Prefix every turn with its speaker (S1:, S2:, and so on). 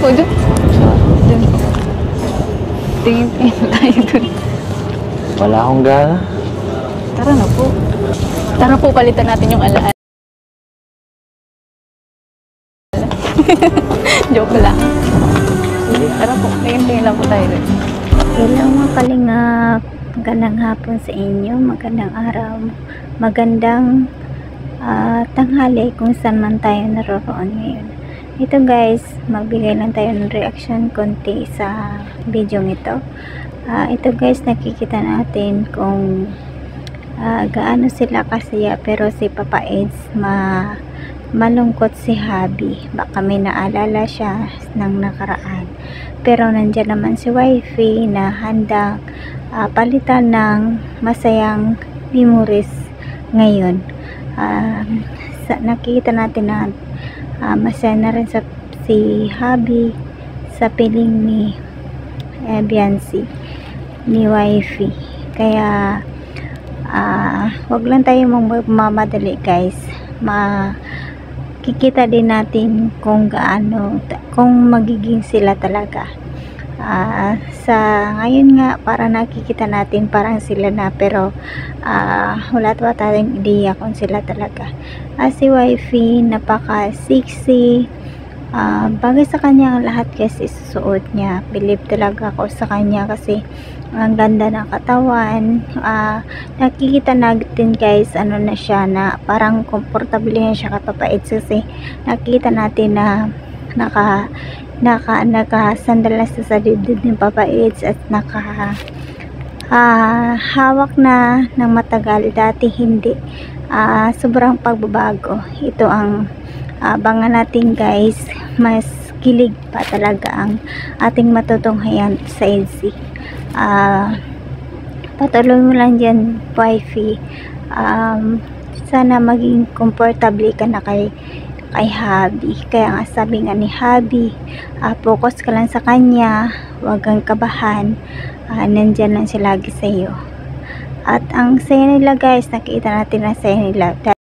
S1: po dun. Dun. Tingin tayo dun.
S2: Wala akong gana.
S1: Tara na po. Tara po, palitan natin yung alaala. Joke lang.
S2: Sige.
S1: Tara po, tingin lang po tayo dun.
S3: Hello mga kalingap, magandang hapon sa inyo, magandang araw, magandang tanghali kung saan man tayo naroon ngayon. Ito guys, magbigay lang tayo ng reaction konti sa video ito. Ito guys, nakikita natin kung gaano sila kasaya, pero si Papa Eds malungkot si Habi. Baka may naalala siya ng nakaraan, pero nandyan naman si Wifey na handang palitan ng masayang memories ngayon. Nakikita natin na masaya na rin si Habi sa piling ni Biancy, ni Wifey. Kaya wag lang tayo mamadali guys. Kikita din natin kung gaano, kung magiging sila talaga. Sa ngayon nga, para nakikita natin parang sila na, pero wala pa tayong ideya kung sila talaga. Si Wifey, napaka sexy, bagay sa kanya ang lahat kasi susuot niya. Believe talaga ako sa kanya kasi ang ganda ng katawan. Nakikita natin guys, ano na siya, na parang comfortable na siya kapapait, kasi nakikita natin na nakasandal na sa dibdib ng Papa Eds at hawak na ng matagal. Dati hindi. Sobrang pagbabago. Ito ang abangan natin guys. Mas kilig pa talaga ang ating matutunghayan sa EDC. Patuloy mo lang dyan, Wifey. Sana maging comfortable ka na kay Habi. Kaya nga sabi nga ni Habi, focus ka lang sa kanya, huwag kang kabahan, nandyan lang siya lagi sa iyo. At ang saya nila guys, nakita natin na saya nila.